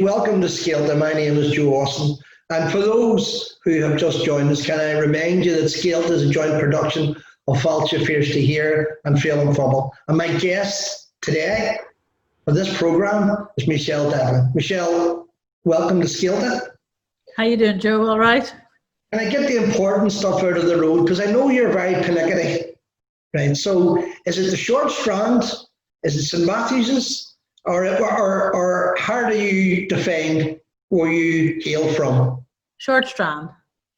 Welcome to Scéalta. My name is Joe Austin. And for those who have just joined us, can I remind you that Scéalta is a joint production of Fáilte Fears to Hear and Féileann Phobal. And my guest today for this programme is Michele Devlin. Michele, welcome to Scéalta. How you doing, Joe? All right? Can I get the important stuff out of the road? Because I know you're very pernickety, right? So is it the short strand? Is it St. Matthews's? Or how do you define where you hail from? Short strand.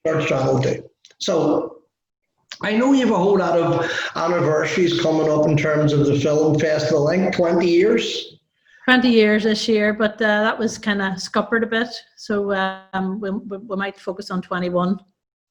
Short strand will do. So I know you have a whole lot of anniversaries coming up in terms of the film festival. I think 20 years. 20 years this year, but that was kind of scuppered a bit. So we might focus on 21.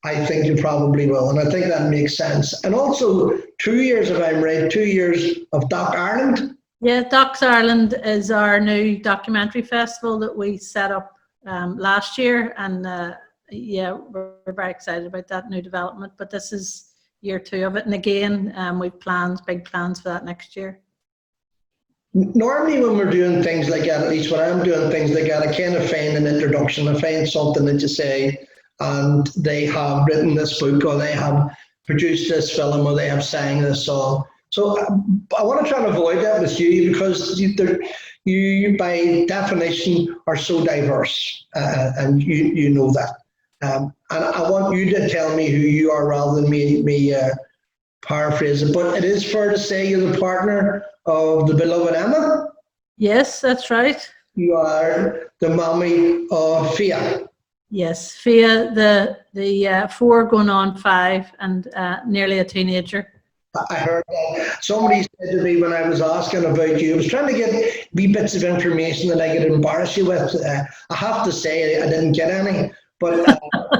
I think you probably will, and I think that makes sense. And also 2 years, if I'm right, 2 years of Doc Ireland. Yeah, Docs Ireland is our new documentary festival that we set up last year, and yeah, we're very excited about that new development. But this is year 2 of it, and again, we've big plans for that next year. Normally when we're doing things like that, at least when I'm doing things like that, I kind of find an introduction, I find something that you say, and they have written this book, or they have produced this film, or they have sang this song. So I want to try and avoid that with you, because you by definition are so diverse, and you know that. And I want you to tell me who you are rather than me paraphrase it. But it is fair to say you're the partner of the beloved Emma. Yes, that's right. You are the mommy of Fia. Yes, Fia, the 4 going on 5, and nearly a teenager. I heard that. Somebody said to me when I was asking about you, I was trying to get wee bits of information that I could embarrass you with. I have to say I didn't get any, but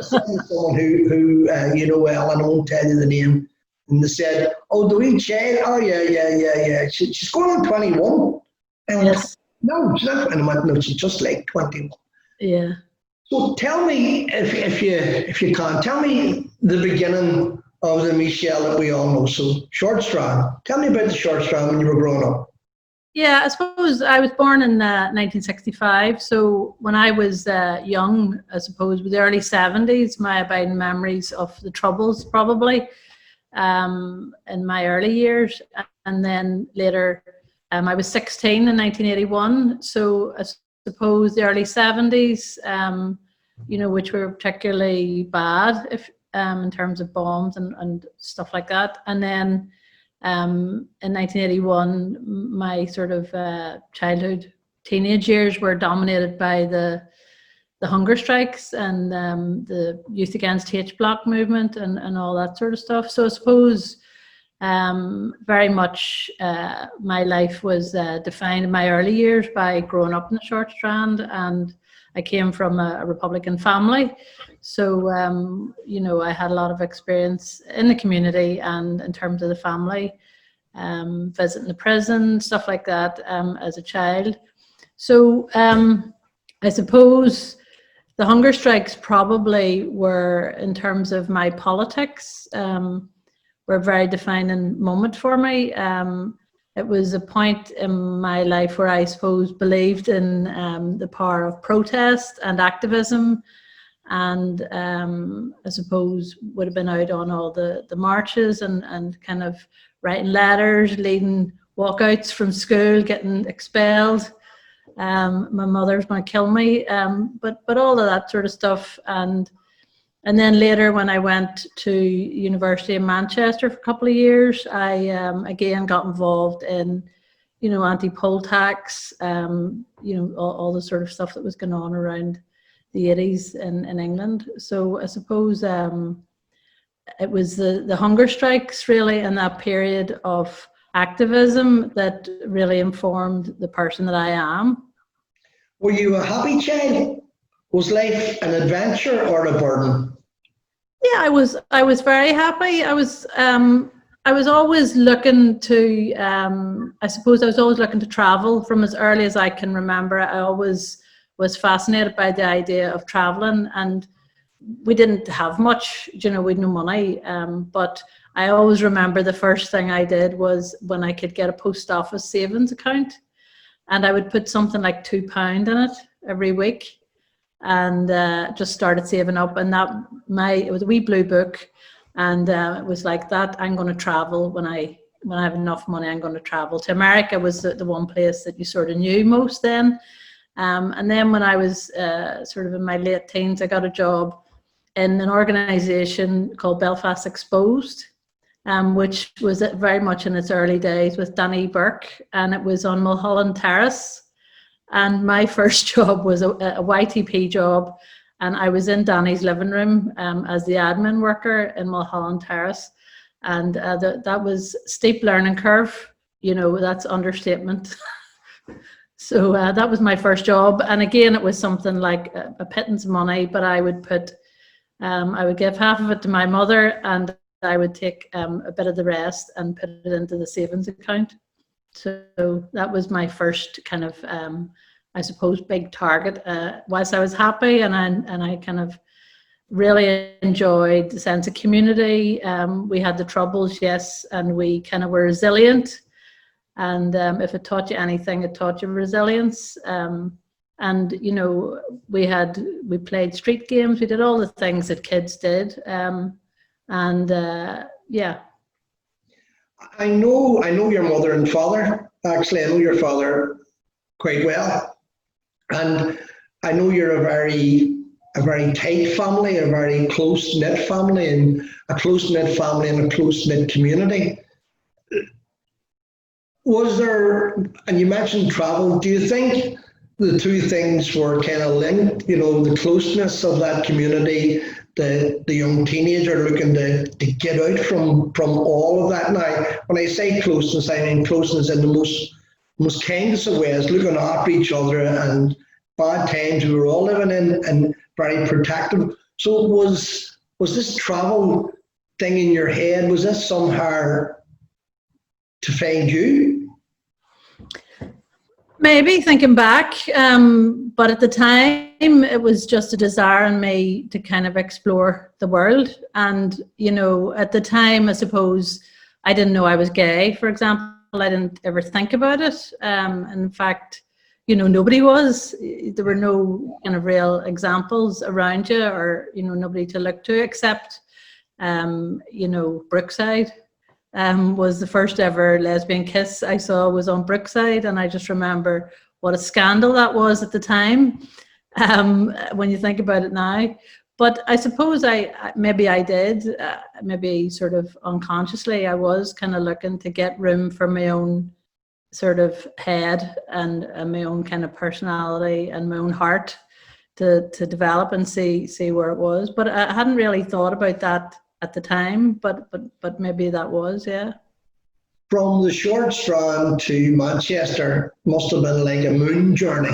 someone who you know well, and I won't tell you the name, and they said, "Oh, the wee child, oh yeah. She's going on 21." And yes. No, she's not. And I went, no, she's just like 21. Yeah. So tell me, if you can, tell me the beginning of the Michele that we all know. So short strand. Tell me about the short strand when you were growing up. Yeah, I suppose I was born in 1965. So when I was young, I suppose with the early 70s, my abiding memories of the Troubles probably in my early years. And then later, I was 16 in 1981. So I suppose the early 70s, you know, which were particularly bad in terms of bombs and stuff like that. And then in 1981, my sort of childhood, teenage years were dominated by the hunger strikes and the Youth Against H-Block movement and all that sort of stuff. So I suppose very much my life was defined in my early years by growing up in the short strand, and I came from a Republican family. So, you know, I had a lot of experience in the community and in terms of the family, visiting the prison, stuff like that as a child. So I suppose the hunger strikes probably were, in terms of my politics, were a very defining moment for me. It was a point in my life where I suppose believed in the power of protest and activism, and I suppose would have been out on all the marches and kind of writing letters, leading walkouts from school, getting expelled. My mother's going to kill me, but all of that sort of stuff. And then later, when I went to university in Manchester for a couple of years, I again got involved in, you know, anti-poll tax, you know, all the sort of stuff that was going on around the 80s in England. So I suppose it was the hunger strikes really, and that period of activism that really informed the person that I am. Were you a happy child? Was life an adventure or a burden? Yeah, I was very happy. I was always looking to, I suppose I was always looking to travel from as early as I can remember. I always was fascinated by the idea of traveling, and we didn't have much, you know, we had no money, but I always remember the first thing I did was when I could get a post office savings account, and I would put something like £2 in it, every week, and just started saving up. And it was a wee blue book, and it was like that. I'm going to travel when I have enough money. I'm going to travel to America. Was the one place that you sort of knew most then. And then when I was sort of in my late teens, I got a job in an organisation called Belfast Exposed, which was very much in its early days with Danny Burke, and it was on Mulholland Terrace. And my first job was a YTP job, and I was in Danny's living room as the admin worker in Mulholland Terrace. And that was steep learning curve, that's understatement. So that was my first job. And again, it was something like a pittance of money, but I would give half of it to my mother, and I would take a bit of the rest and put it into the savings account. So that was my first kind of, I suppose, big target. Whilst I was happy and I kind of really enjoyed the sense of community. We had the troubles, yes, and we kind of were resilient. And if it taught you anything, it taught you resilience. And we played street games. We did all the things that kids did. Yeah. I know your mother and father. Actually, I know your father quite well, and I know you're a very tight family, a very close knit family, and a close knit family and a close knit community. Was there? And you mentioned travel. Do you think the two things were kind of linked? The closeness of that community, the young teenager looking to get out from all of that. Now, when I say closeness, I mean closeness in the most kindest of ways, looking after each other, and bad times we were all living in, and very protective. So was this travel thing in your head? Was this somehow to find you? Maybe, thinking back, but at the time it was just a desire in me to kind of explore the world. And at the time, I suppose I didn't know I was gay, for example. I didn't ever think about it. In fact, nobody was. There were no kind of real examples around you, or nobody to look to, except Brookside. Was the first ever lesbian kiss I saw was on Brookside, and I just remember what a scandal that was at the time, when you think about it now. But I suppose maybe I did, maybe sort of unconsciously, I was kind of looking to get room for my own sort of head and my own kind of personality and my own heart to develop and see where it was. But I hadn't really thought about that at the time, but maybe that was, yeah. From the Short Strand to Manchester must have been like a moon journey,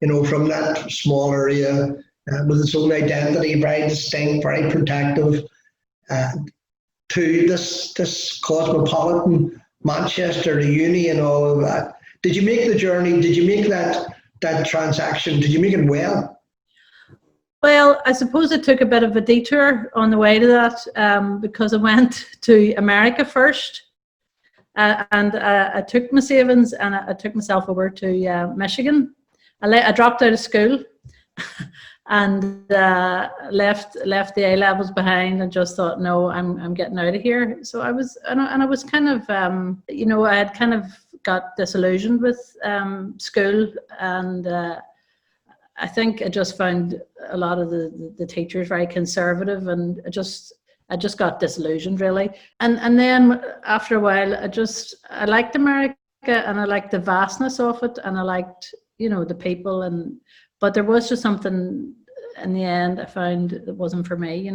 from that small area with its own identity, very distinct, very protective, to this cosmopolitan Manchester, the uni and all of that. Did you make the journey? Did you make that transaction? Did you make it well? Well, I suppose it took a bit of a detour on the way to that, because I went to America first, and I took my savings and I took myself over to Michigan. I dropped out of school and left the A levels behind, and just thought, no, I'm getting out of here. So I was kind of, I had kind of got disillusioned with school, and I think I just found a lot of the teachers very conservative, and I just got disillusioned, really. And then after a while, I liked America, and I liked the vastness of it, and I liked, the people, but there was just something in the end I found that wasn't for me,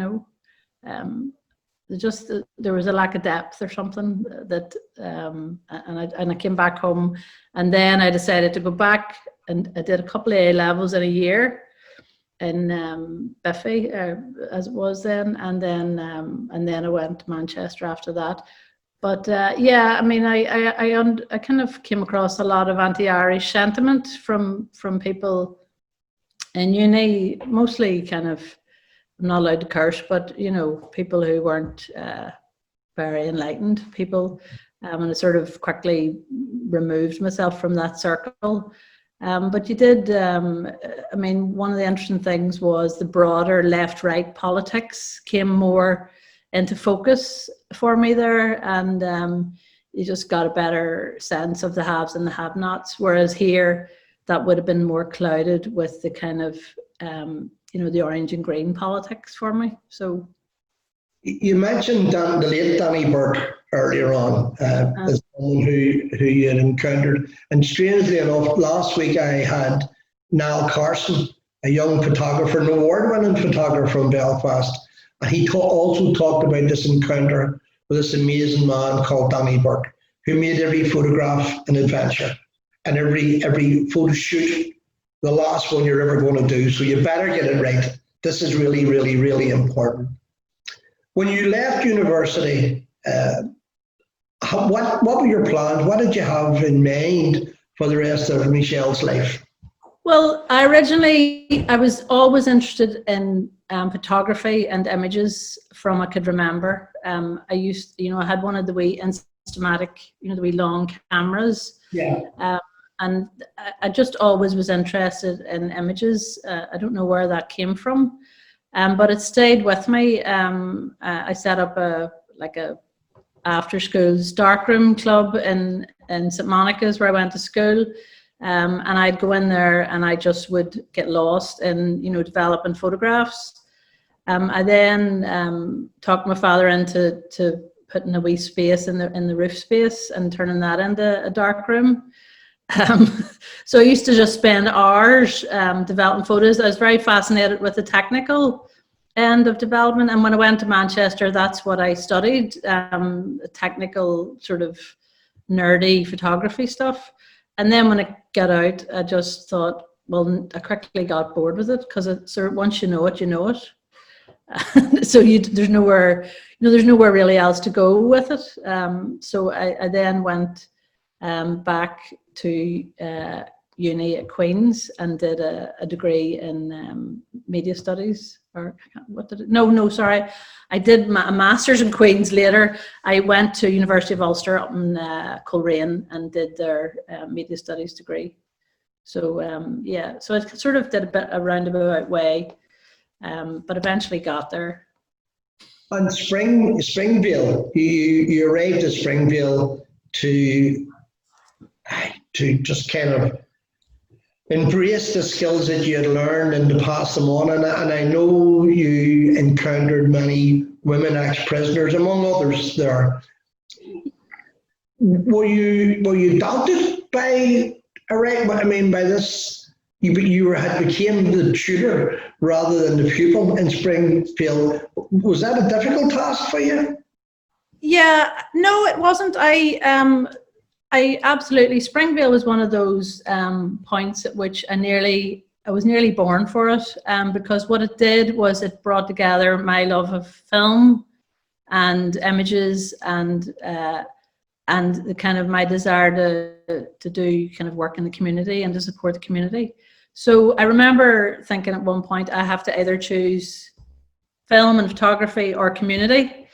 there was a lack of depth or something that, and I came back home, and then I decided to go back. And I did a couple of A levels in a year in Biffy, as it was then, and then I went to Manchester after that. But yeah, I mean, I kind of came across a lot of anti-Irish sentiment from people in uni, mostly kind of, I'm not allowed to curse, but people who weren't very enlightened people, and I sort of quickly removed myself from that circle. But you did, I mean, one of the interesting things was the broader left-right politics came more into focus for me there, and you just got a better sense of the haves and the have-nots, whereas here that would have been more clouded with the kind of, the orange and green politics for me. So you mentioned the late Danny Burke earlier on as someone who you had encountered. And strangely enough, last week I had Niall Carson, a young photographer, an award-winning photographer from Belfast, and he also talked about this encounter with this amazing man called Danny Burke, who made every photograph an adventure and every photo shoot the last one you're ever going to do. So you better get it right. This is really, really, really important. When you left university, what were your plans? What did you have in mind for the rest of Michelle's life? Well, I was always interested in photography and images from I could remember. I had one of the wee Instamatic, the wee long cameras. Yeah. And I just always was interested in images. I don't know where that came from. But it stayed with me. I set up a after schools darkroom club in St. Monica's where I went to school. And I'd go in there and I just would get lost in, developing photographs. I then talked my father into putting a wee space in the roof space and turning that into a darkroom. So I used to just spend hours developing photos. I was very fascinated with the technical end of development, and when I went to Manchester, that's what I studied, technical sort of nerdy photography stuff. And then when I got out, I just thought, well, I quickly got bored with it because once you know it, you know it. So there's nowhere really else to go with it. So I then went back to uni at Queen's and did a degree in media studies, or what did it? No, sorry. I did a master's in Queen's later. I went to University of Ulster up in Coleraine and did their media studies degree. So so I sort of did a roundabout way, but eventually got there. And Springvale, you arrived at Springvale to just kind of embrace the skills that you had learned and to pass them on. And I know you encountered many women ex-prisoners, among others there. Were you daunted by this? You had became the tutor rather than the pupil in Springfield. Was that a difficult task for you? Yeah, no, it wasn't. I absolutely, Springvale was one of those points at which I was nearly born for it, because what it did was it brought together my love of film and images and the kind of my desire to do kind of work in the community and to support the community. So I remember thinking at one point I have to either choose film and photography or community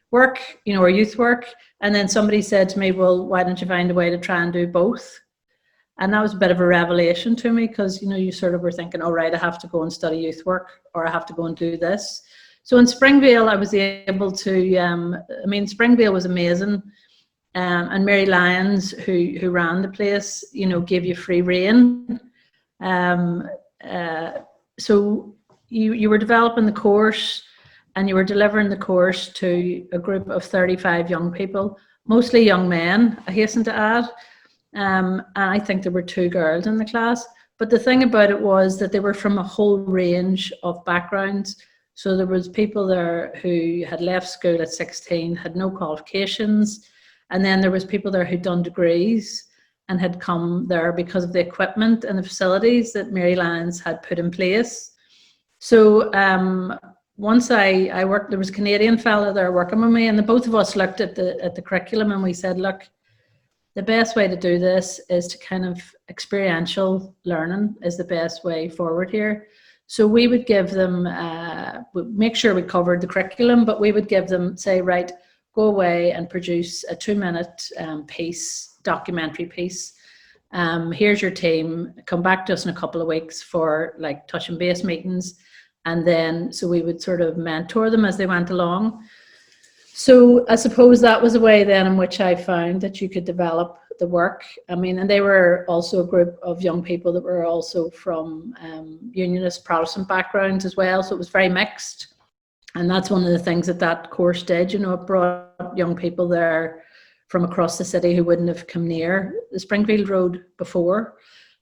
work, or youth work. And then somebody said to me, well, why don't you find a way to try and do both? And that was a bit of a revelation to me because, you sort of were thinking, oh, right, I have to go and study youth work or I have to go and do this. So in Springvale, I was able to, Springvale was amazing. And Mary Lyons, who ran the place, gave you free rein. So you were developing the course and you were delivering the course to a group of 35 young people, mostly young men, I hasten to add. And I think there were 2 girls in the class. But the thing about it was that they were from a whole range of backgrounds. So there was people there who had left school at 16, had no qualifications. And then there was people there who'd done degrees and had come there because of the equipment and the facilities that Mary Lyons had put in place. So once I worked, there was a Canadian fellow there working with me, and the both of us looked at the curriculum and we said, look, the best way to do this is to kind of experiential learning is the best way forward here. So we would give them, make sure we covered the curriculum, but we would give them, say, right, go away and produce a 2-minute piece, documentary piece, Here's your team, come back to us in a couple of weeks for like touch and base meetings. And then, so we would sort of mentor them as they went along. So I suppose that was a way then in which I found that you could develop the work. I mean, and they were also a group of young people that were also from unionist Protestant backgrounds as well. So it was very mixed. And that's one of the things that that course did, you know, it brought young people there from across the city who wouldn't have come near the Springfield Road before.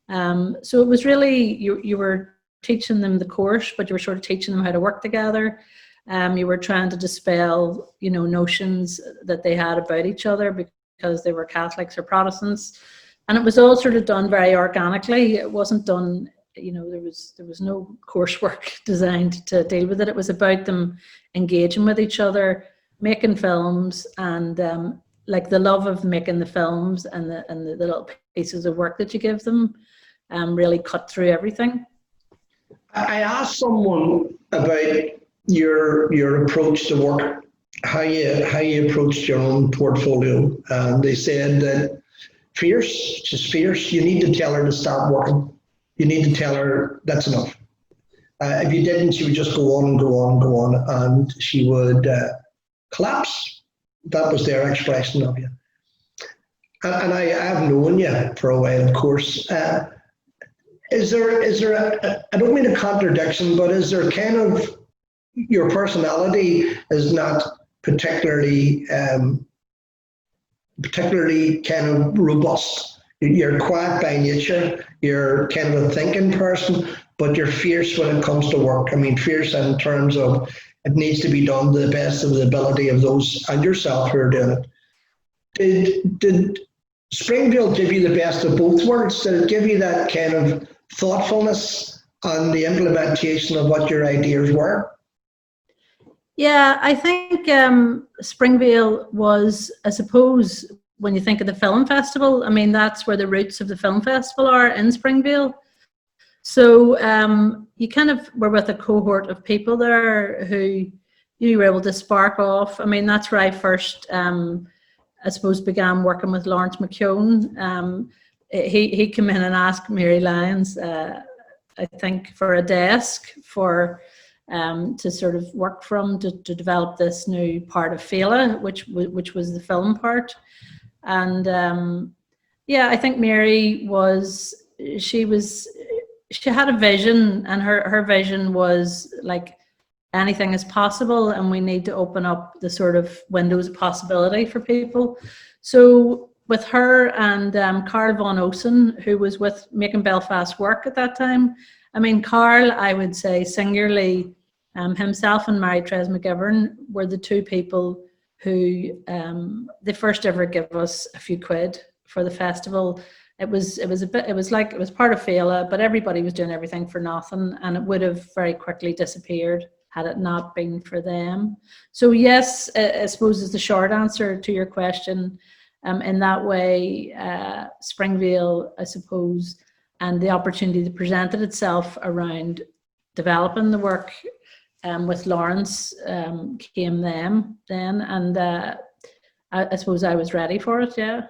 So it was really, you were teaching them the course, but you were sort of teaching them how to work together. You were trying to dispel, you know, notions that they had about each other because they were Catholics or Protestants. And it was all sort of done very organically. It wasn't done, you know, there was no coursework designed to deal with it. It was about them engaging with each other, making films, and like the love of making the films and the little pieces of work that you give them really cut through everything. I asked someone about your approach to work, how you approached your own portfolio, and they said that she's fierce. You need to tell her to stop working. You need to tell her that's enough. If you didn't, she would just go on and go on and go on, and she would collapse. That was their expression of you. And I have known you for a while, of course. Is there I don't mean a contradiction, but is there kind of, your personality is not particularly kind of robust. You're quiet by nature, you're kind of a thinking person, but you're fierce when it comes to work. I mean, fierce in terms of it needs to be done to the best of the ability of those and yourself who are doing it. Did Springfield give you the best of both worlds? Did it give you that kind of thoughtfulness on the implementation of what your ideas were? Yeah, I think Springfield was, I suppose, when you think of the film festival, I mean, that's where the roots of the film festival are, in Springfield. So you kind of were with a cohort of people there who you were able to spark off. I mean, that's where I first, I suppose, began working with Lawrence McKeown. He came in and asked Mary Lyons, I think, for a desk to sort of work from to develop this new part of Scéalta, which was the film part. And yeah, I think Mary she had a vision, and her vision was like anything is possible, and we need to open up the sort of windows of possibility for people. So with her and Carl Von Osen, who was with Making Belfast Work at that time, I mean, Carl, I would say singularly, himself and Mary-Therese McGivern were the two people who they first ever gave us a few quid for the festival. It was part of Scéalta, but everybody was doing everything for nothing, and it would have very quickly disappeared had it not been for them. So yes, I suppose is the short answer to your question. In that way, Springfield, I suppose, and the opportunity that presented itself around developing the work with Lawrence came then, and I suppose I was ready for it, yeah.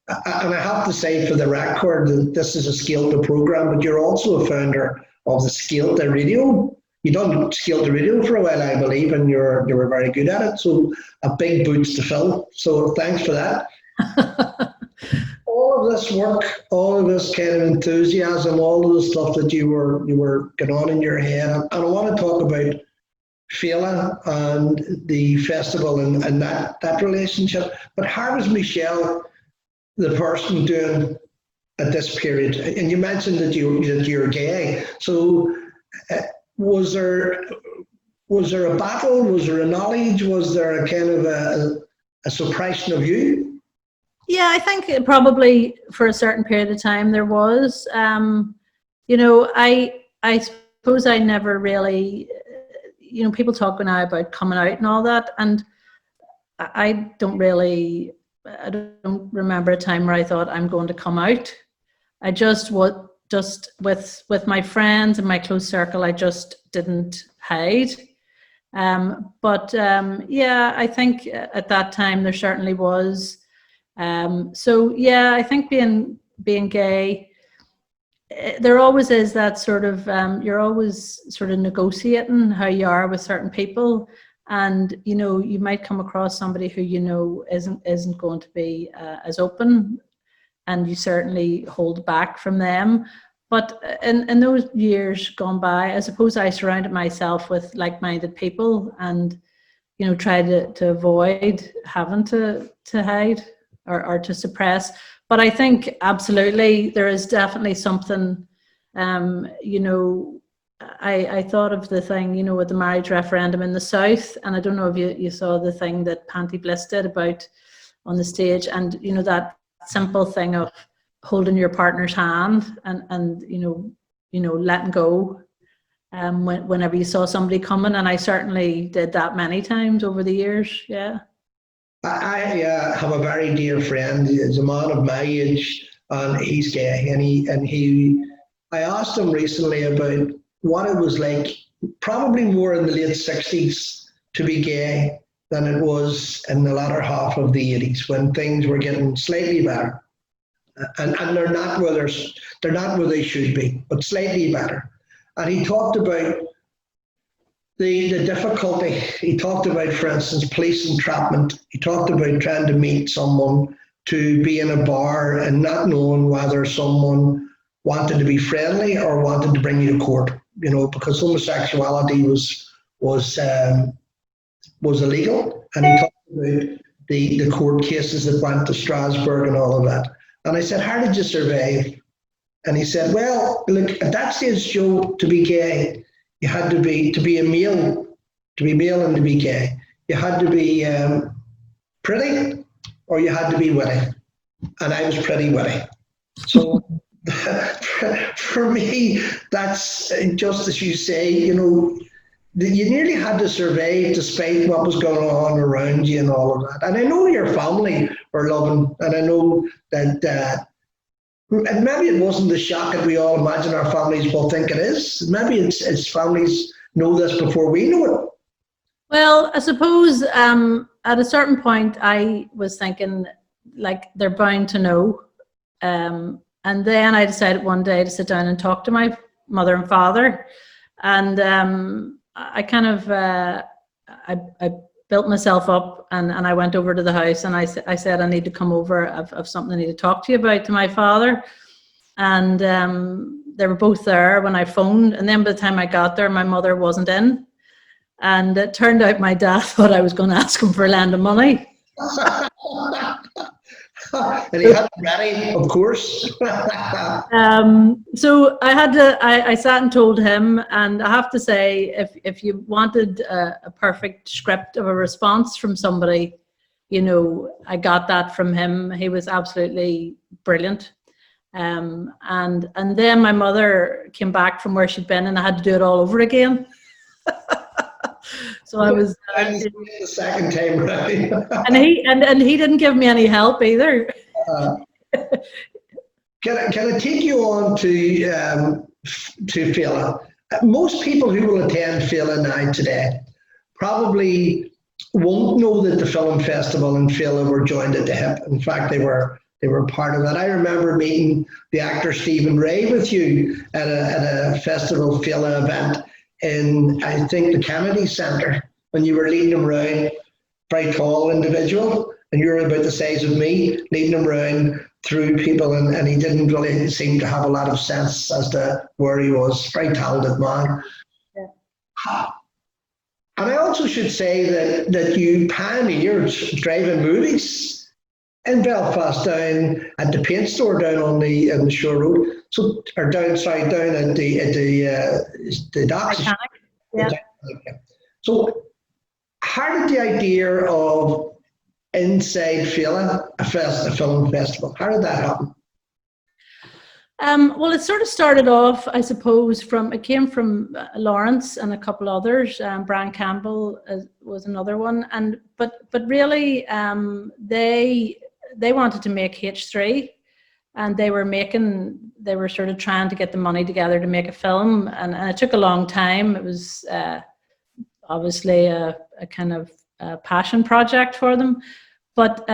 And I have to say, for the record, that this is a Scéalta program, but you're also a founder of the Scéalta Radio. You done Scéalta Radio for a while, I believe, and you were very good at it. So a big boots to fill. So thanks for that. All of this work, all of this kind of enthusiasm, all of the stuff that you were getting on in your head, and I want to talk about Scéalta and the festival and that relationship. But how was Michelle the person doing at this period? And you mentioned that you're gay. So was there a battle? Was there a knowledge? Was there a kind of a suppression of you? Yeah, I think probably for a certain period of time there was. You know, I suppose I never really, you know, people talk now about coming out and all that, and I don't remember a time where I thought I'm going to come out. I just with my friends and my close circle, I just didn't hide. But yeah, I think at that time there certainly was. So yeah, I think being being gay, there always is that sort of, you're always sort of negotiating how you are with certain people. And, you know, you might come across somebody who, you know, isn't going to be as open, and you certainly hold back from them. But in those years gone by, I suppose I surrounded myself with like-minded people, and, you know, tried to avoid having to hide or to suppress. But I think absolutely there is definitely something, you know, I thought of the thing, you know, with the marriage referendum in the South, and I don't know if you saw the thing that Panty Bliss did about on the stage, and, you know, that simple thing of holding your partner's hand and you know, letting go whenever you saw somebody coming. And I certainly did that many times over the years. Yeah. I have a very dear friend. He's a man of my age, and he's gay. I asked him recently about what it was like, probably more in the late 60s, to be gay than it was in the latter half of the 80s, when things were getting slightly better. And they're not where they should be, but slightly better. And he talked about the difficulty. He talked about, for instance, police entrapment. He talked about trying to meet someone, to be in a bar and not knowing whether someone wanted to be friendly or wanted to bring you to court. You know, because homosexuality was illegal, and he talked about the court cases that went to Strasbourg and all of that. And I said, how did you survive? And he said, well, look, at that stage, Joe, to be gay, you had to be a male, and to be gay, you had to be pretty, or you had to be witty. And I was pretty witty. So for me, that's just as you say, you know, you nearly had to survive despite what was going on around you and all of that. And I know your family were loving, and I know that, and maybe it wasn't the shock that we all imagine our families will think it is. Maybe it's families know this before we know it. Well, I suppose at a certain point I was thinking, like, they're bound to know. And then I decided one day to sit down and talk to my mother and father. And I kind of, I built myself up, and I went over to the house, and I said, I need to come over, I've something I need to talk to you about, to my father. And they were both there when I phoned. And then by the time I got there, my mother wasn't in. And it turned out my dad thought I was going to ask him for a lend of money. And he had it ready, of course. So I sat and told him, and I have to say, if you wanted a perfect script of a response from somebody, you know, I got that from him. He was absolutely brilliant. And then my mother came back from where she'd been, and I had to do it all over again. So I was the second time round. and he didn't give me any help either. Can I take you on to Scéalta? Most people who will attend Scéalta now today probably won't know that the film festival in Scéalta were joined at the hip. In fact, they were part of that. I remember meeting the actor Stephen Ray with you at a festival Scéalta event in, I think, the Kennedy Centre, when you were leading him around, very tall individual, and you were about the size of me, leading him around through people, and he didn't really seem to have a lot of sense as to where he was. Very talented man. Yeah. And I also should say that you pioneered drive-in movies in Belfast, down at the paint store down on the Shore Road. So, or down at the docks. Yeah. So, how did the idea of Inside Scéalta, a film festival, how did that happen? Well, it sort of started off, I suppose, it came from Lawrence and a couple others. Brian Campbell was another one, but really they wanted to make H3, and they were sort of trying to get the money together to make a film, and it took a long time. It was obviously a kind of passion project for them. But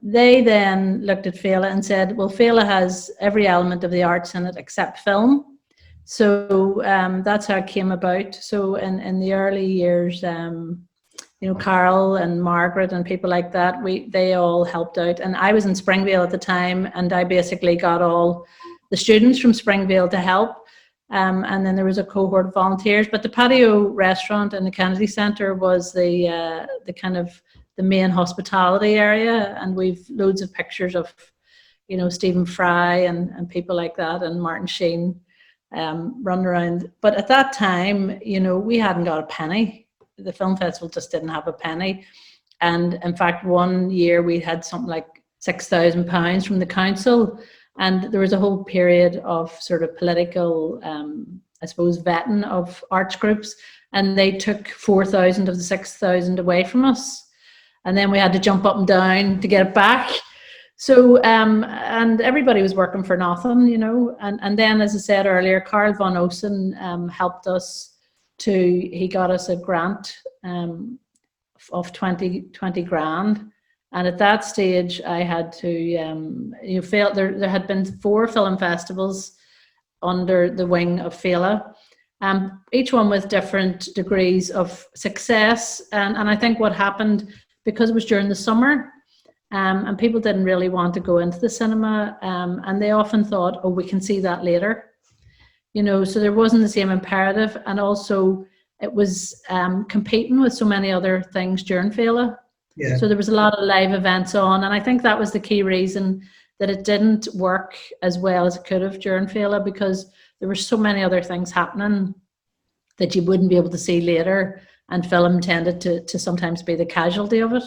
they then looked at Scéalta and said, well, Scéalta has every element of the arts in it except film. So that's how it came about. So in the early years, Carol and Margaret and people like that, they all helped out. And I was in Springvale at the time, and I basically got all the students from Springvale to help. And then there was a cohort of volunteers. But the patio restaurant in the Kennedy Centre was the kind of the main hospitality area, and we've loads of pictures of, Stephen Fry and people like that, and Martin Sheen running around. But at that time, we hadn't got a penny. The film festival just didn't have a penny. And in fact, one year we had something like £6,000 from the council, and there was a whole period of sort of political, I suppose, vetting of arts groups, and they took 4,000 of the 6,000 away from us. And then we had to jump up and down to get it back. So, and everybody was working for nothing, And then, as I said earlier, Carl von Osen helped us he got us a grant of 20 grand. And at that stage, I had to, there had been 4 film festivals under the wing of Scéalta, each one with different degrees of success. And I think what happened, because it was during the summer, and people didn't really want to go into the cinema, and they often thought, oh, we can see that later. So there wasn't the same imperative, and also it was competing with so many other things during Scéalta. Yeah. So there was a lot of live events on, and I think that was the key reason that it didn't work as well as it could have during Scéalta, because there were so many other things happening that you wouldn't be able to see later, and film tended to sometimes be the casualty of it.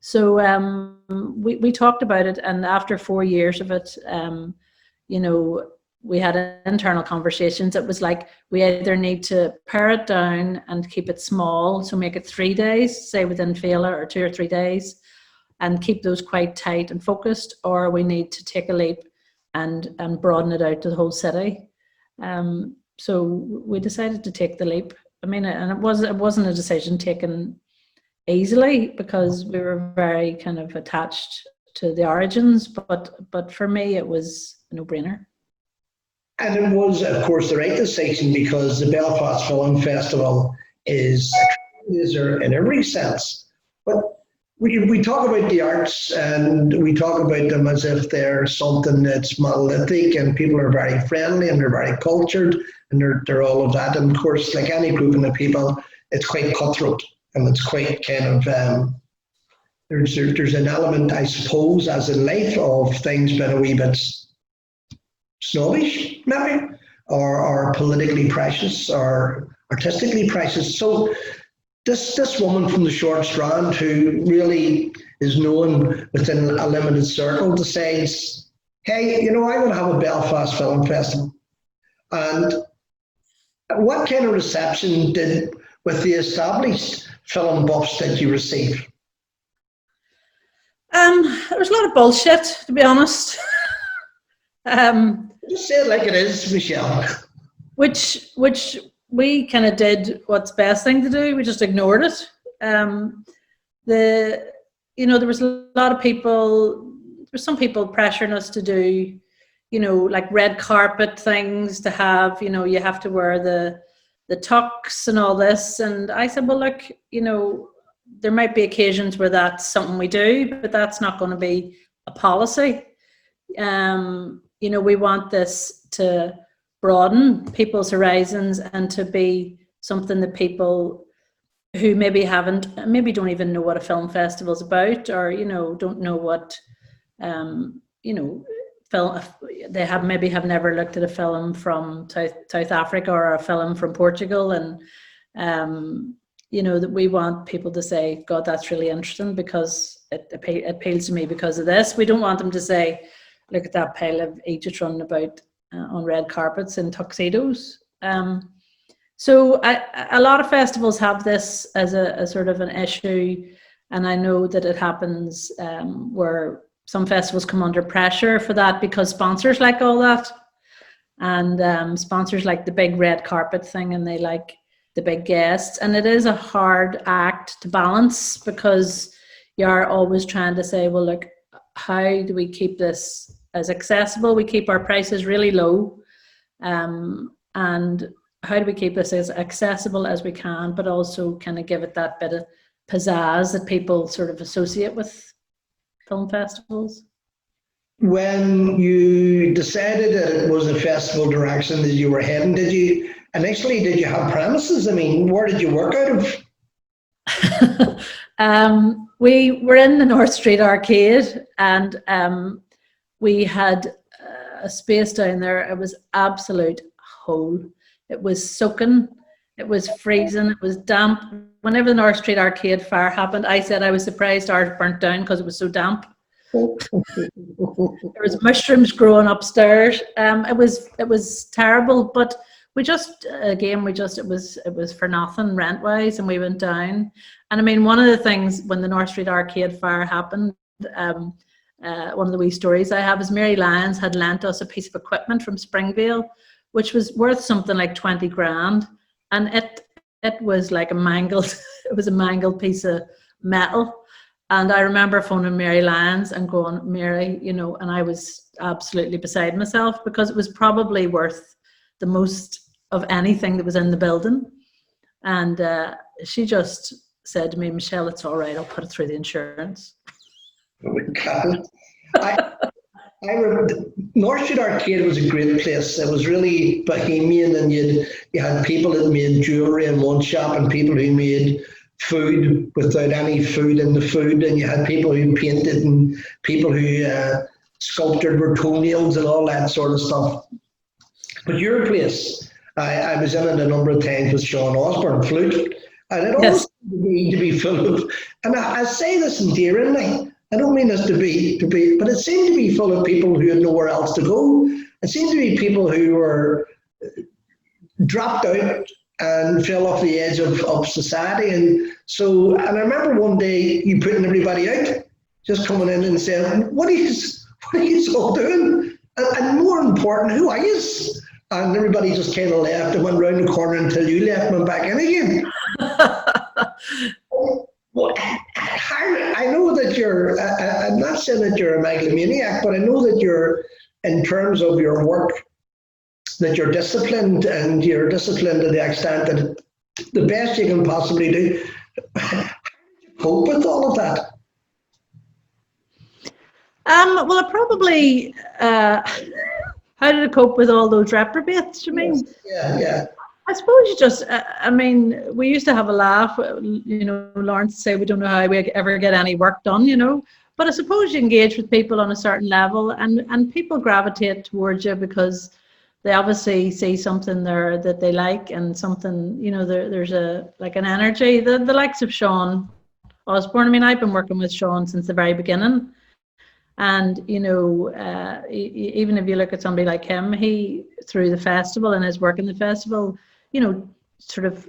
So we talked about it, and after 4 years of it, we had internal conversations. It was like, we either need to pare it down and keep it small, so make it 3 days, say within Scéalta, or 2 or 3 days, and keep those quite tight and focused, or we need to take a leap and broaden it out to the whole city. So we decided to take the leap. I mean, and it wasn't a decision taken easily, because we were very kind of attached to the origins, but for me it was a no-brainer. And it was, of course, the right decision, because the Belfast Film Festival is a trailblazer in every sense. But we talk about the arts, and we talk about them as if they're something that's monolithic, and people are very friendly and they're very cultured, and they're all of that. And of course, like any group of people, it's quite cutthroat, and it's quite kind of there's an element, I suppose, as in life, of things being a wee bit snobbish, maybe, or politically precious, or artistically precious. So this woman from the Short Strand, who really is known within a limited circle, decides, hey, I'm going to have a Belfast Film Festival. And what kind of reception did, with the established film buffs, that you receive? There was a lot of bullshit, to be honest. Just say it like it is, Michelle. Which we kind of did what's best thing to do. We just ignored it. There was a lot of people. There were some people pressuring us to do, like red carpet things, to have, you have to wear the tux and all this. And I said, well, look, there might be occasions where that's something we do, but that's not going to be a policy. We want this to broaden people's horizons, and to be something that people who maybe don't even know what a film festival is about, or don't know what film they have never looked at a film from South Africa or a film from Portugal, and that we want people to say, God, that's really interesting, because it appeals to me because of this. We don't want them to say, look at that pile of Egypt running about on red carpets in tuxedos. So a lot of festivals have this as a sort of an issue, and I know that it happens where some festivals come under pressure for that, because sponsors like all that, and sponsors like the big red carpet thing, and they like the big guests, and it is a hard act to balance, because you are always trying to say, well, look, how do we keep this as accessible? We keep our prices really low, and how do we keep this as accessible as we can, but also kind of give it that bit of pizzazz that people sort of associate with film festivals? When you decided that it was a festival direction that you were heading, did you have premises? I mean, where did you work out of? We were in the North Street Arcade, and we had a space down there. It was absolute hole. It was soaking, it was freezing, it was damp. Whenever the North Street Arcade fire happened, I said I was surprised ours burnt down because it was so damp. There was mushrooms growing upstairs. It was terrible, but it was for nothing rent wise, and we went down. And I mean, one of the things when the North Street Arcade fire happened, one of the wee stories I have is Mary Lyons had lent us a piece of equipment from Springvale, which was worth something like 20 grand, and it was like a mangled piece of metal. And I remember phoning Mary Lyons and going, Mary, and I was absolutely beside myself, because it was probably worth the most of anything that was in the building. And she just said to me, Michelle, it's all right, I'll put it through the insurance. Oh my God. I remember North Street Arcade was a great place. It was really bohemian, and you had people that made jewellery in one shop and people who made food without any food in the food, and you had people who painted and people who sculpted with toenails and all that sort of stuff. But your place, I was in it a number of times with Sean Osborne, flute, and it always seemed to be full of, and I say this endearingly, I don't mean this to be, but it seemed to be full of people who had nowhere else to go. It seemed to be people who were dropped out and fell off the edge of society. And I remember one day you putting everybody out, just coming in and saying, what are you all doing? And more important, who are you? And everybody just kind of left and went round the corner until you left and went back in again. Well, I know that I'm not saying that you're a megalomaniac, but I know that you're, in terms of your work, that you're disciplined, and you're disciplined to the extent that the best you can possibly do. How did you cope with all of that? Well, I probably, how did I cope with all those reprobates, you mean? Yes. Yeah. I suppose you just, we used to have a laugh, Lawrence say we don't know how we ever get any work done, but I suppose you engage with people on a certain level, and people gravitate towards you because they obviously see something there that they like, and something, there's an energy. The likes of Sean Osborne, I mean, I've been working with Sean since the very beginning. And, even if you look at somebody like him, he, through the festival and his work in the festival, sort of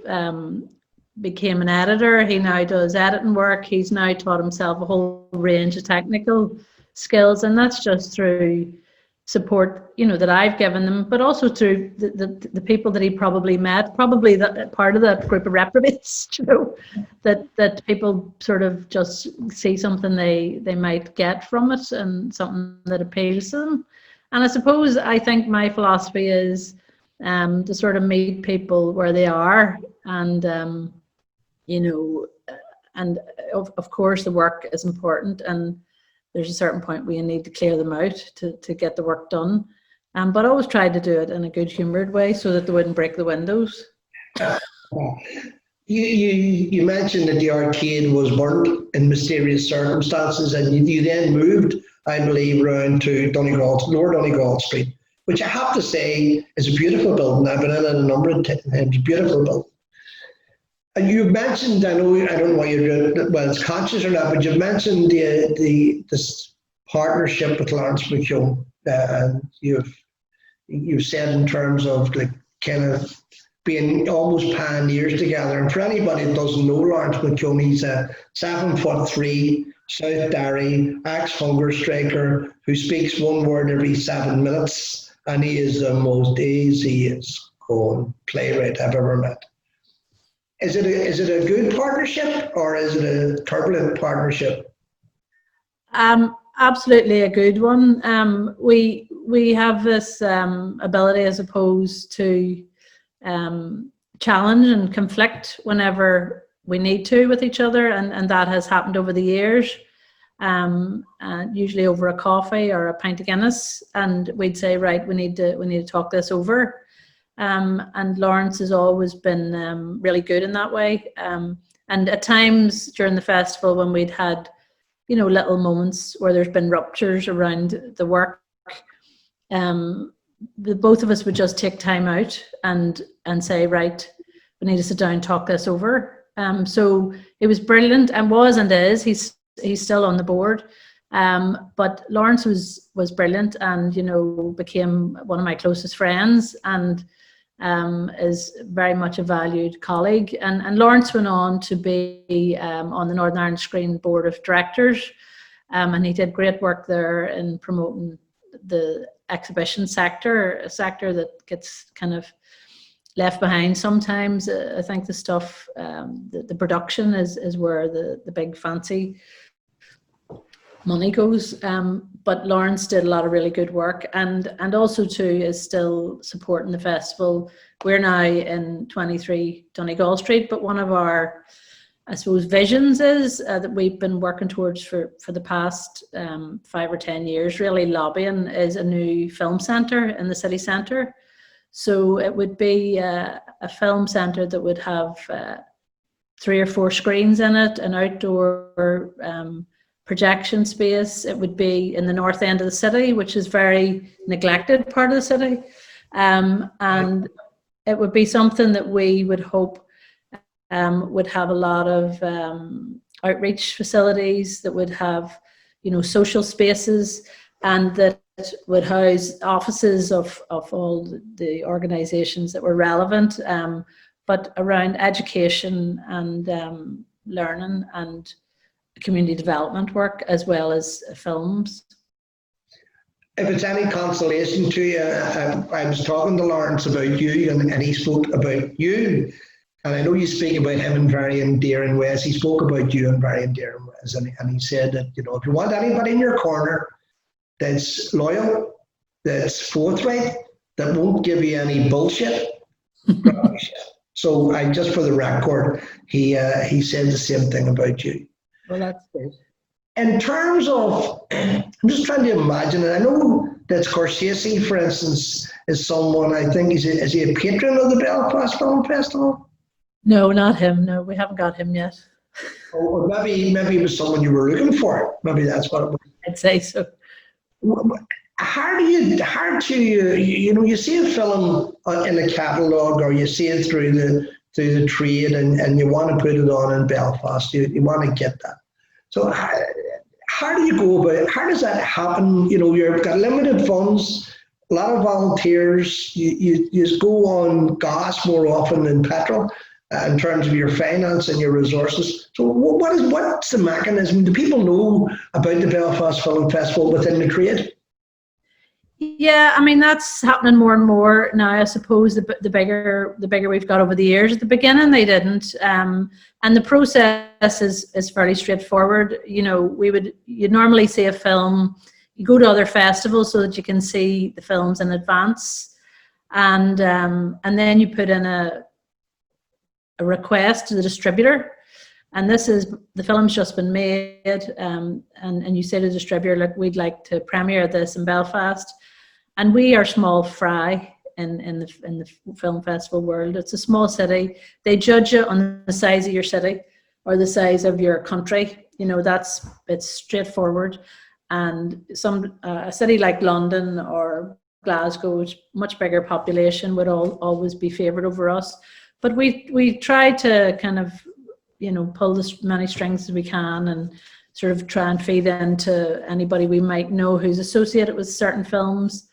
became an editor. He now does editing work. He's now taught himself a whole range of technical skills, and that's just through support, that I've given them, but also through the people that he probably met, probably that part of that group of reprobates, that people sort of just see something they might get from it, and something that appeals to them. And I think my philosophy is to sort of meet people where they are, and and of course the work is important, and there's a certain point where you need to clear them out to get the work done. But I always tried to do it in a good humoured way so that they wouldn't break the windows. You mentioned that the arcade was burnt in mysterious circumstances, and you then moved, I believe, around to Lower Donegal Street, which I have to say is a beautiful building. I've been in it a number of times. It's a beautiful building. And you mentioned, I don't know why you're doing it, well, it's conscious or not, but you mentioned this partnership with Lawrence McKeown, and you've said in terms of like kind of being almost pioneers together. And for anybody that doesn't know Lawrence McKeown, he's a 7'3" South Derry ex-hunger striker who speaks one word every 7 minutes, and he is the most easyest going playwright I've ever met. Is it a good partnership, or is it a turbulent partnership? Absolutely a good one. We have this ability, as opposed to challenge and conflict whenever we need to with each other, and that has happened over the years. Usually over a coffee or a pint of Guinness, and we'd say, right, we need to talk this over. And Lawrence has always been really good in that way. And at times during the festival, when we'd had, little moments where there's been ruptures around the work, the both of us would just take time out and say, right, we need to sit down and talk this over. So it was brilliant, and is. He's still on the board. But Lawrence was brilliant, and became one of my closest friends, and is very much a valued colleague. And Lawrence went on to be on the Northern Ireland Screen Board of Directors, and he did great work there in promoting the exhibition sector, a sector that gets kind of left behind sometimes. I think the stuff, the production is where the big fancy money goes. But Lawrence did a lot of really good work, and also too is still supporting the festival. We're now in 23 Donegal Street, but one of our, I suppose, visions is that we've been working towards for the past 5 or 10 years, really lobbying, is a new film centre in the city centre. So it would be a film centre that would have 3 or 4 screens in it, an outdoor projection space. It would be in the north end of the city, which is very neglected part of the city. And it would be something that we would hope would have a lot of outreach facilities, that would have, social spaces, and that would house offices of all the organisations that were relevant, but around education and learning and community development work, as well as films. If it's any consolation to you, I was talking to Lawrence about you, and he spoke about you. And I know you speak about him in very endearing ways. He spoke about you in very endearing ways. And he said that, if you want anybody in your corner that's loyal, that's forthright, that won't give you any bullshit. So just for the record, he said the same thing about you. Well, that's good. In terms of, I'm just trying to imagine, and I know that Scorsese, for instance, is someone, I think, is he a patron of the Belfast Film Festival? No, not him. No, we haven't got him yet. Or maybe it was someone you were looking for. Maybe that's what it was. I'd say so. How do you see a film in a catalogue, or you see it through the trade, and you want to put it on in Belfast, you want to get that. So how do you go about it? How does that happen? You've got limited funds, a lot of volunteers, you just go on gas more often than petrol in terms of your finance and your resources. So what's the mechanism? Do people know about the Belfast Film Festival within the trade? Yeah, I mean, that's happening more and more now. I suppose the bigger we've got over the years. At the beginning, they didn't, and the process is fairly straightforward. You'd normally see a film. You go to other festivals so that you can see the films in advance, and then you put in a request to the distributor. And this is, the film's just been made, and you say to the distributor, look, we'd like to premiere this in Belfast. And we are small fry in the film festival world. It's a small city. They judge you on the size of your city or the size of your country. It's straightforward. And a city like London or Glasgow, much bigger population, would always be favoured over us. But we try to kind of, pull as many strings as we can, and sort of try and feed into anybody we might know who's associated with certain films.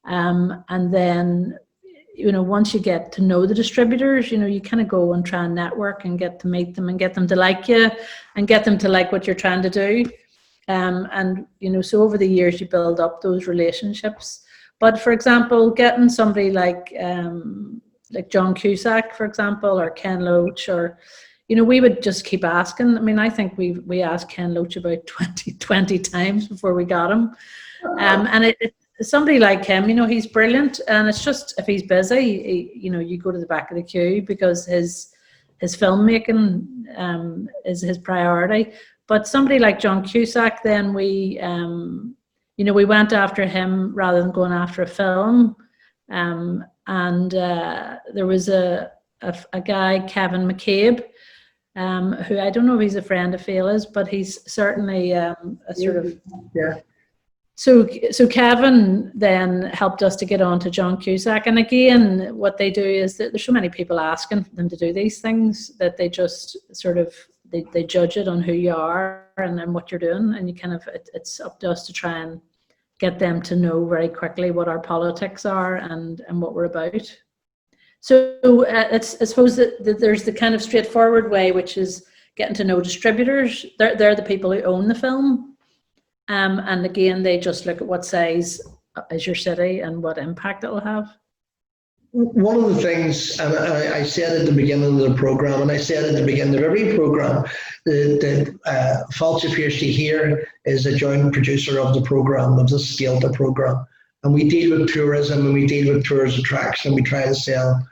And then, once you get to know the distributors, you kind of go and try and network and get to meet them and get them to like you and get them to like what you're trying to do. So over the years you build up those relationships. But for example, getting somebody like John Cusack, for example, or Ken Loach, or we would just keep asking. I mean, I think we asked Ken Loach about 20 times before we got him. And somebody like him, he's brilliant. And it's just, if he's busy, you go to the back of the queue because his filmmaking is his priority. But somebody like John Cusack, then we went after him rather than going after a film. And there was a guy, Kevin McCabe, who I don't know if he's a friend of Fela's, but he's certainly a sort of... Yeah. So Kevin then helped us to get on to John Cusack. And again, what they do is that there's so many people asking them to do these things that they just sort of, they judge it on who you are and then what you're doing. And you kind of, it's up to us to try and get them to know very quickly what our politics are and what we're about. So I suppose that there's the kind of straightforward way, which is getting to know distributors. They're the people who own the film. And again, they just look at what size is your city and what impact it will have. One of the things, and I said at the beginning of the programme, and I said at the beginning of every programme, that Fáilte Fiarsaigh here is a joint producer of the programme, of the Scéalta programme. And we deal with tourism and we deal with tourist attraction. We try to sell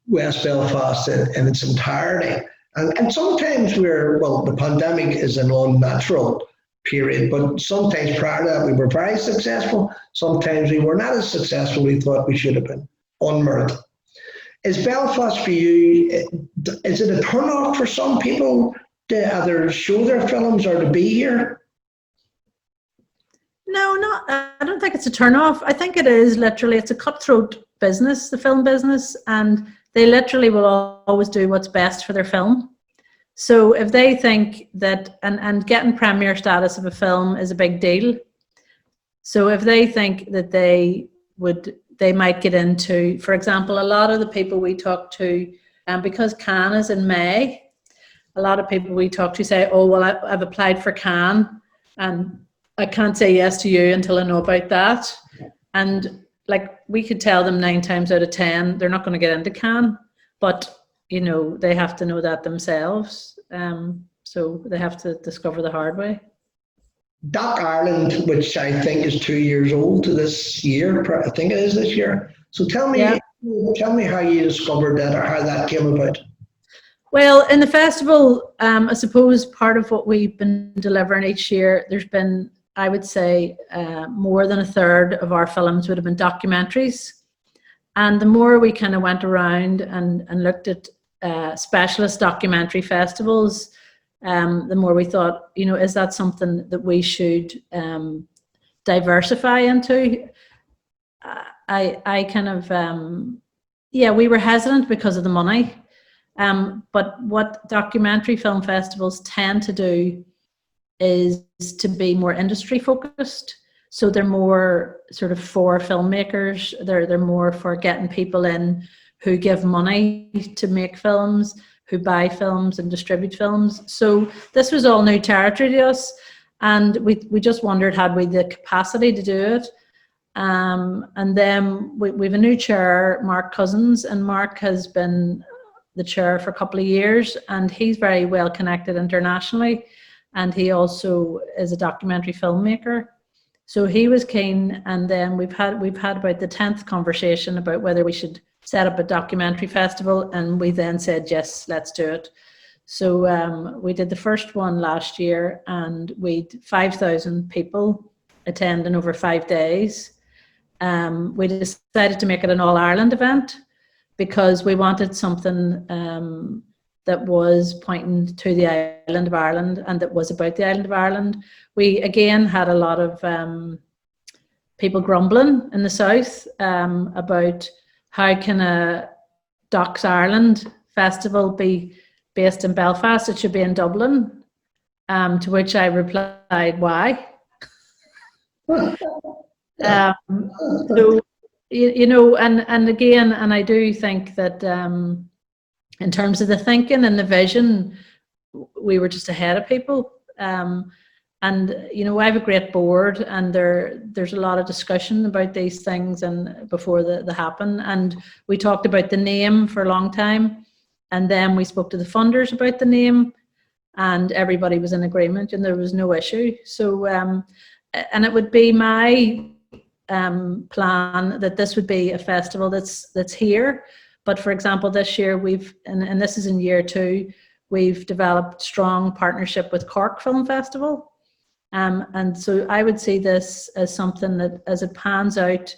West Belfast in its entirety. And sometimes the pandemic is an unnatural period, but sometimes prior to that we were very successful. Sometimes we were not as successful we thought we should have been, unmerited. Is Belfast for you, is it a turn off for some people to either show their films or to be here? No, I don't think it's a turn off. I think it is literally, it's a cutthroat business, the film business, and they literally will always do what's best for their film. So if they think that, and getting premiere status of a film is a big deal. So if they think that they might get into, for example, a lot of the people we talk to, because Cannes is in May, a lot of people we talk to say, oh, well, I've applied for Cannes and I can't say yes to you until I know about that. And like, we could tell them 9 times out of 10, they're not going to get into Cannes, but they have to know that themselves. So they have to discover the hard way. Doc Ireland, which I think is 2 years old this year, I think it is this year. So tell me how you discovered that or how that came about. Well, in the festival, I suppose part of what we've been delivering each year, there's been, I would say, more than a third of our films would have been documentaries. And the more we kind of went around and looked at specialist documentary festivals, the more we thought, is that something that we should diversify into? I kind of, we were hesitant because of the money. But what documentary film festivals tend to do is to be more industry focused. So they're more sort of for filmmakers. They're more for getting people in who give money to make films, who buy films and distribute films. So this was all new territory to us. And we just wondered, had we the capacity to do it? And then we have a new chair, Mark Cousins, and Mark has been the chair for a couple of years, and he's very well connected internationally, and he also is a documentary filmmaker. So he was keen, and then we've had about the 10th conversation about whether we should set up a documentary festival, and we then said yes, let's do it. So we did the first one last year, and we 5,000 people attending over 5 days. We decided to make it an all-Ireland event because we wanted something that was pointing to the island of Ireland and that was about the island of Ireland. We again had a lot of people grumbling in the south about how can a Docs Ireland festival be based in Belfast? It should be in Dublin. To which I replied, why? So, and again, and I do think that in terms of the thinking and the vision, we were just ahead of people. And I have a great board, and there's a lot of discussion about these things and before they happen. And we talked about the name for a long time. And then we spoke to the funders about the name, and everybody was in agreement, and there was no issue. So, and it would be my plan that this would be a festival that's here. But for example, this year and this is in year 2, we've developed strong partnership with Cork Film Festival. And so I would see this as something that, as it pans out,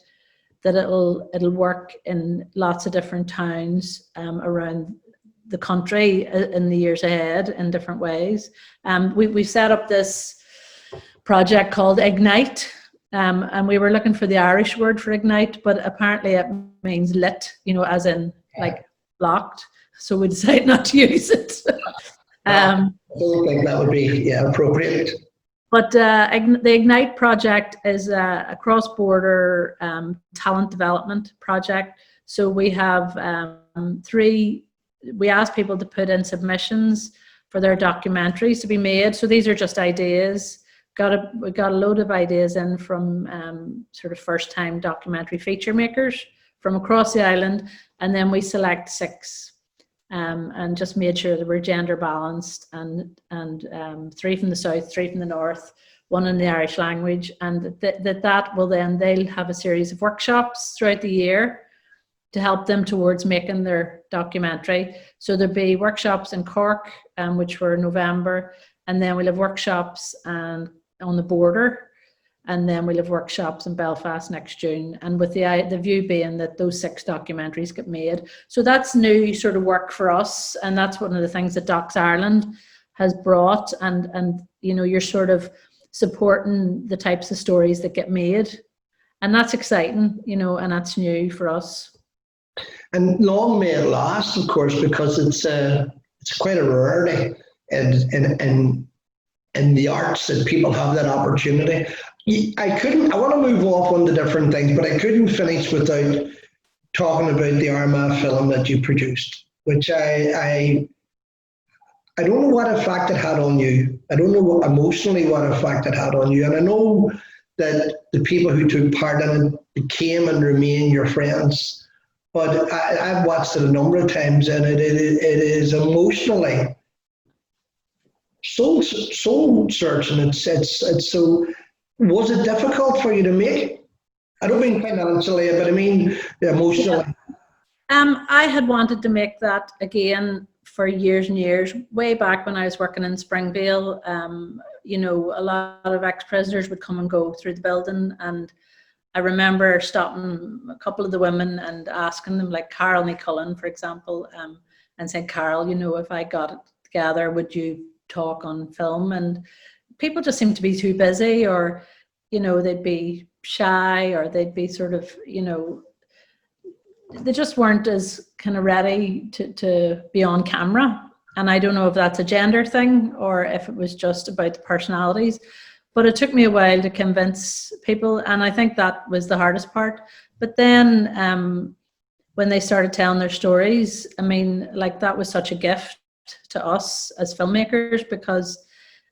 that it'll work in lots of different towns around the country in the years ahead in different ways. We set up this project called Ignite, and we were looking for the Irish word for ignite, but apparently it means lit, as in like locked. So we decided not to use it. I don't think that would be appropriate. But the Ignite project is a cross-border talent development project. So we have we ask people to put in submissions for their documentaries to be made. So these are just ideas. We got a load of ideas in from sort of first-time documentary feature makers from across the island, and then we select 6 and just made sure that we're gender balanced, and 3 from the south, 3 from the north, 1 in the Irish language, and that will then, they'll have a series of workshops throughout the year to help them towards making their documentary. So there'll be workshops in Cork, which were November, and then we'll have workshops on the border, and then we'll have workshops in Belfast next June, and with the view being that those 6 documentaries get made. So that's new sort of work for us, and that's one of the things that Docs Ireland has brought, and you're sort of supporting the types of stories that get made, and that's exciting, and that's new for us. And long may it last, of course, because it's quite a rarity in the arts that people have that opportunity. I want to move off on the different things, but I couldn't finish without talking about the Armagh film that you produced, which I don't know what effect it had on you. I don't know emotionally what effect it had on you. And I know that the people who took part in it became and remain your friends. But I've watched it a number of times, and it is emotionally soul searching. It's so. Was it difficult for you to make? I don't mean financially, but I mean emotionally. I had wanted to make that again for years and years. Way back when I was working in Springvale, a lot of ex-prisoners would come and go through the building, and I remember stopping a couple of the women and asking them, like Carol Nicullen, for example, and saying, Carol, if I got it together, would you talk on film? And people just seemed to be too busy, or, they'd be shy, or they'd be sort of, they just weren't as kind of ready to be on camera. And I don't know if that's a gender thing or if it was just about the personalities. But it took me a while to convince people, and I think that was the hardest part. But then when they started telling their stories, that was such a gift to us as filmmakers, because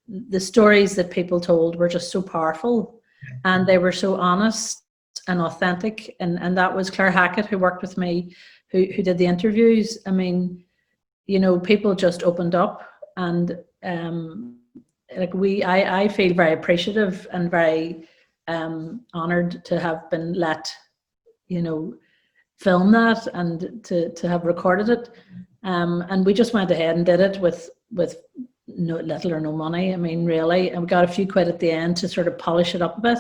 the stories that people told were just so powerful, and they were so honest and authentic. And that was Claire Hackett, who worked with me, who did the interviews. People just opened up, and I feel very appreciative and very honored to have been let, film that and to have recorded it. And we just went ahead and did it with little or no money. Really, and we got a few quid at the end to sort of polish it up a bit.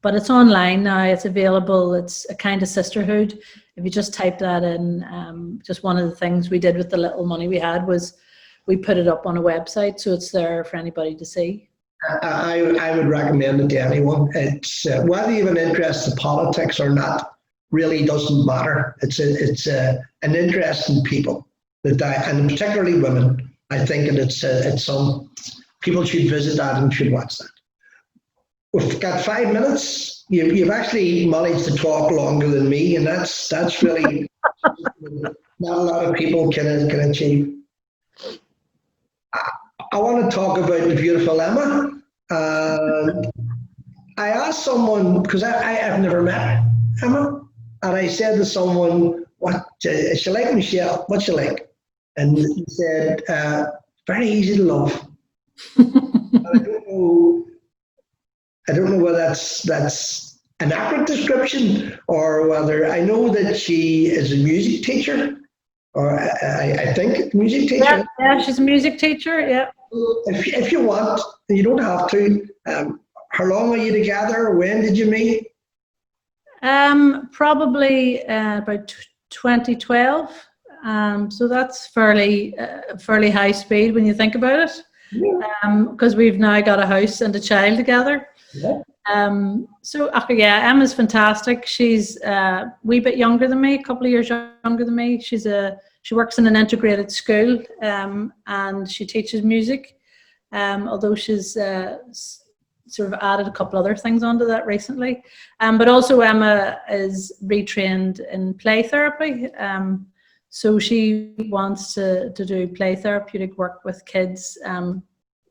But it's online now, it's available, it's a kind of sisterhood. If you just type that in, just one of the things we did with the little money we had was we put it up on a website, so it's there for anybody to see. I would recommend it to anyone. It's whether you have an interest in politics or not really doesn't matter. It's an interest in people and particularly women. I think it's some people should visit that and should watch that. We've got 5 minutes. You've actually managed to talk longer than me, and that's really not a lot of people can achieve. I want to talk about the beautiful Emma. I asked someone, because I have never met Emma, and I said to someone, "What is she like, Michelle? What's she like?" and you said, very easy to love. I don't know whether that's an accurate description or whether I know that she is a music teacher, or I think music teacher. Yeah, she's a music teacher. Yeah. If you want, you don't have to. How long are you together? When did you meet? Probably about 2012. So that's fairly high speed when you think about it. Because we've now got a house and a child together. Yeah. So yeah, Emma's fantastic. She's a wee bit younger than me, a couple of years younger than me. She works in an integrated school, and she teaches music. Although she's sort of added a couple other things onto that recently. But also Emma is retrained in play therapy. So she wants to do play therapeutic work with kids,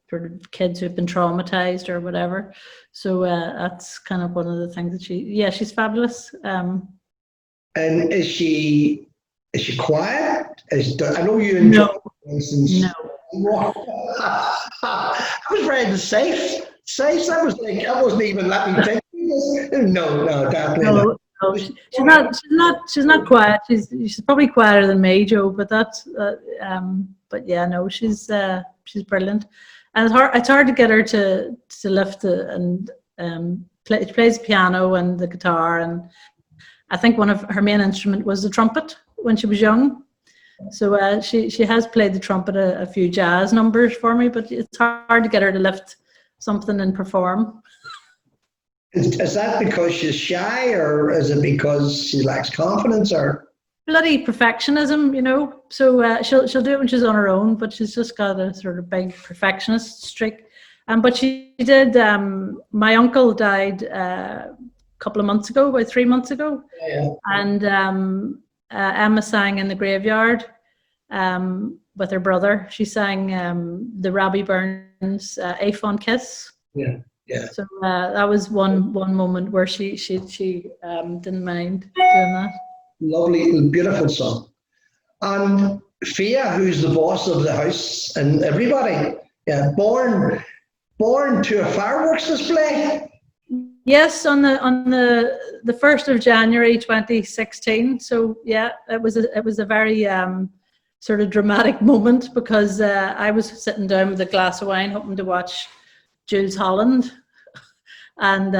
for kids who've been traumatized or whatever. So that's kind of one of the things that she's fabulous. And is she quiet? I know you enjoy. No. For instance, No. I was ready to say. I was like, I wasn't even letting me think. No, definitely not. No, she's not quiet. She's probably quieter than me, Joe. But that's but yeah, no, she's brilliant, and it's hard to get her to lift and she plays piano and the guitar, and I think one of her main instrument was the trumpet when she was young. So she has played the trumpet a few jazz numbers for me, but it's hard to get her to lift something and perform. Is that because she's shy, or is it because she lacks confidence, or bloody perfectionism, you know? So she'll do it when she's on her own, but she's just got a sort of big perfectionist streak. But she did. My uncle died a couple of months ago, about 3 months ago, and Emma sang in the graveyard with her brother. She sang the Robbie Burns "A Fond Kiss." Yeah. So that was one moment where she didn't mind doing that. Lovely, beautiful song. And Fia, who's the boss of the house and everybody, born to a fireworks display. Yes, on the 1st of January 2016. So yeah, it was a very sort of dramatic moment, because I was sitting down with a glass of wine hoping to watch Jules Holland, and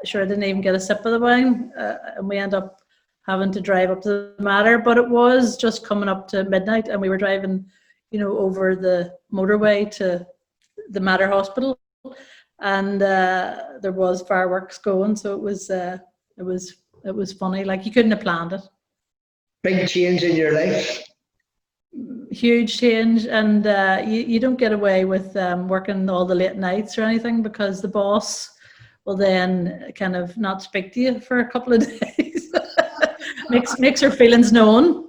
sure, I didn't even get a sip of the wine, and we end up having to drive up to the Mater. But it was just coming up to midnight, and we were driving, over the motorway to the Mater Hospital, and there was fireworks going. So it was funny. Like, you couldn't have planned it. Big change in your life. Huge change, and you don't get away with working all the late nights or anything, because the boss will then kind of not speak to you for a couple of days. makes her feelings known.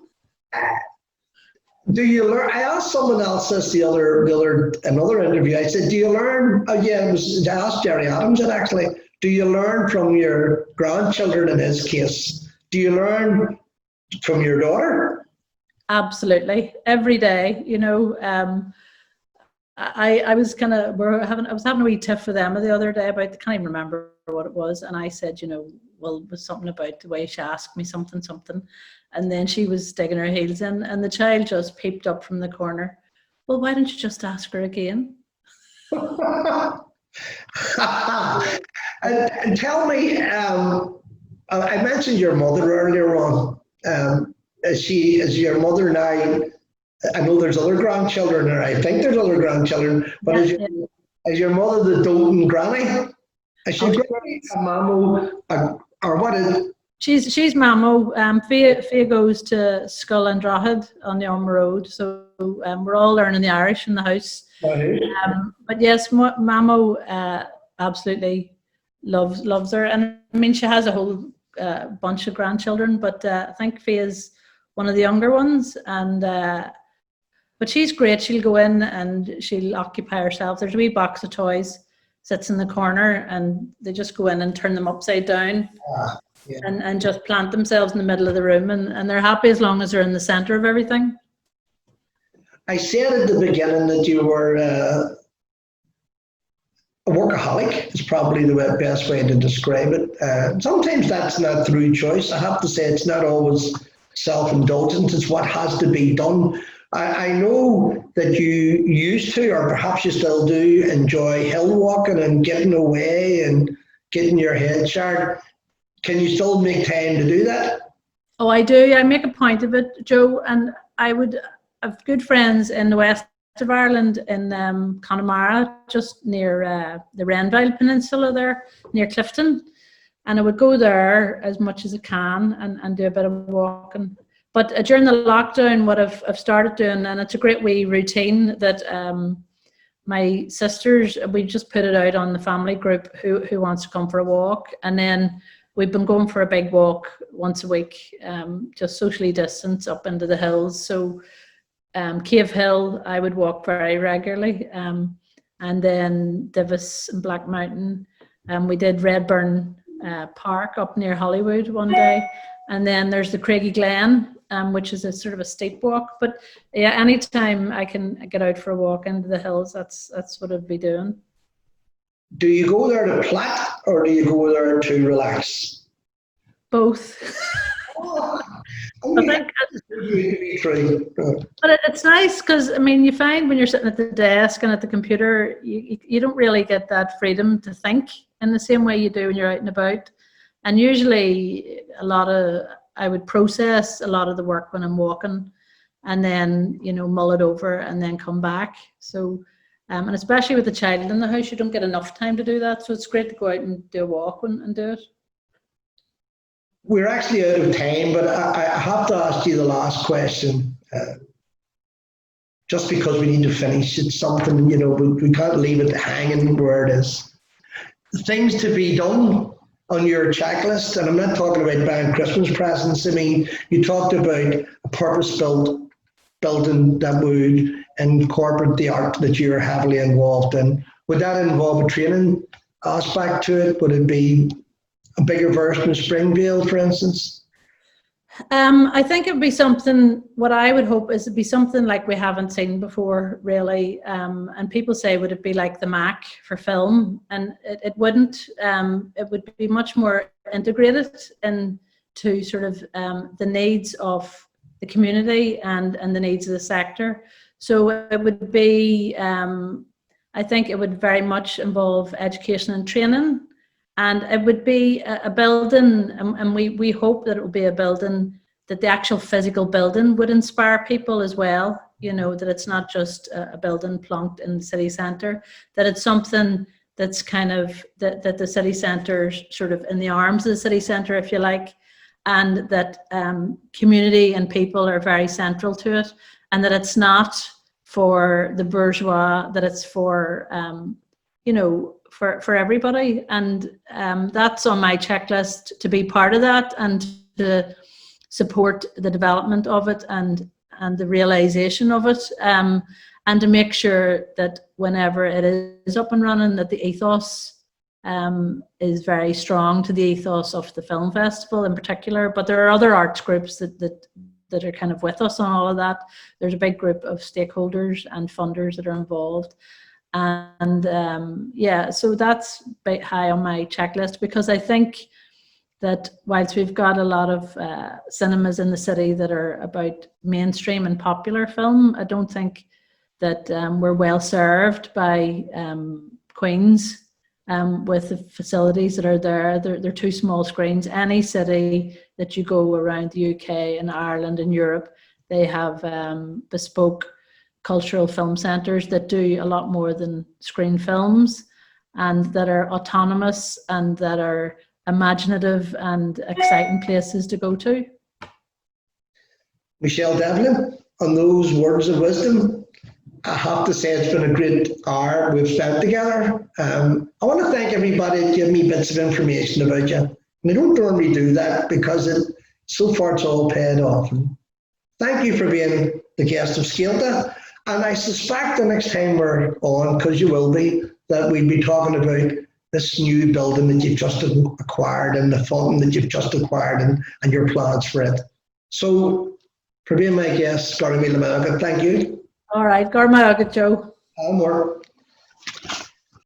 Do you learn? I asked someone else this another interview. I said, "Do you learn?" I asked Jerry Adams it actually. Do you learn from your grandchildren in his case? Do you learn from your daughter? Absolutely, every day. I was having a wee tiff with Emma the other day about, I can't even remember what it was, and I said, well, it was something about the way she asked me something, and then she was digging her heels in, and the child just peeped up from the corner. Well, why don't you just ask her again? and tell me, I mentioned your mother earlier on. Is your mother now? I know there's other grandchildren, or I think there's other grandchildren, but is your mother the doting granny? Is she granny, a mammo, or what is? She's mammo. Fia goes to Skull and Drogheda on the Orme Road, so we're all learning the Irish in the house. But yes, mammo absolutely loves her, and I mean, she has a whole bunch of grandchildren, but I think Fia's one of the younger ones, and but she's great. She'll go in and she'll occupy herself. There's a wee box of toys sits in the corner, and they just go in and turn them upside down, and just plant themselves in the middle of the room, and they're happy as long as they're in the center of everything. I said at the beginning that you were a workaholic is probably the best way to describe it. Sometimes that's not through choice. I have to say it's not always self-indulgence. It's what has to be done. I know that you used to, or perhaps you still do, enjoy hill walking and getting away and getting your head sharp. Can you still make time to do that? Oh, I do. I make a point of it, Joe, and I would have good friends in the west of Ireland in Connemara, just near the Renville Peninsula there, near Clifton. And I would go there as much as I can and do a bit of walking. But during the lockdown, what I've started doing, and it's a great wee routine that my sisters, we just put it out on the family group who wants to come for a walk. And then we've been going for a big walk once a week, just socially distanced up into the hills. So Cave Hill, I would walk very regularly. And then Divis and Black Mountain. We did Redburn Park up near Hollywood one day. And then there's the Craigie Glen, which is a sort of a steep walk. But yeah, anytime I can get out for a walk into the hills, that's what I'd be doing. Do you go there to plait or do you go there to relax? Both. I think, but it's nice because I mean, you find when you're sitting at the desk and at the computer, you don't really get that freedom to think in the same way you do when you're out and about. And usually, I would process a lot of the work when I'm walking, and then mull it over and then come back. So, and especially with the child in the house, you don't get enough time to do that. So it's great to go out and do a walk and do it. We're actually out of time, but I have to ask you the last question. Just because we need to finish, it's something, we can't leave it hanging where it is. Things to be done on your checklist, and I'm not talking about buying Christmas presents. I mean, you talked about a purpose-built building that would incorporate the art that you're heavily involved in. Would that involve a training aspect to it? Would it be a bigger version of Springfield, for instance? I think it would be something, what I would hope is it'd be something like we haven't seen before, really. And people say, would it be like the Mac for film? And it wouldn't. It would be much more integrated into sort of the needs of the community and the needs of the sector. So it would be, I think it would very much involve education and training. And it would be a building, and we hope that it will be a building that the actual physical building would inspire people as well. That it's not just a building plonked in the city centre, that it's something that's kind of, that the city centre sort of in the arms of the city centre, if you like, and that community and people are very central to it, and that it's not for the bourgeois, that it's for, for everybody. And that's on my checklist, to be part of that and to support the development of it and the realization of it, and to make sure that whenever it is up and running, that the ethos is very strong to the ethos of the film festival in particular. But there are other arts groups that are kind of with us on all of that. There's a big group of stakeholders and funders that are involved. And so that's high on my checklist, because I think that whilst we've got a lot of cinemas in the city that are about mainstream and popular film, I don't think that we're well served by Queen's with the facilities that are there. They're too small screens. Any city that you go around the UK and Ireland and Europe, they have bespoke cultural film centres that do a lot more than screen films, and that are autonomous and that are imaginative and exciting places to go to. Michele Devlin, on those words of wisdom, I have to say it's been a great hour we've spent together. I want to thank everybody that gave me bits of information about you. And I don't normally do that because so far it's all paid off. And thank you for being the guest of Scéalta. And I suspect the next time we're on, because you will be, that we'll be talking about this new building that you've just acquired and the funding that you've just acquired and your plans for it. So, for being my guest, Scéalta Michele Devlin, thank you. All right, Garma Joe. More.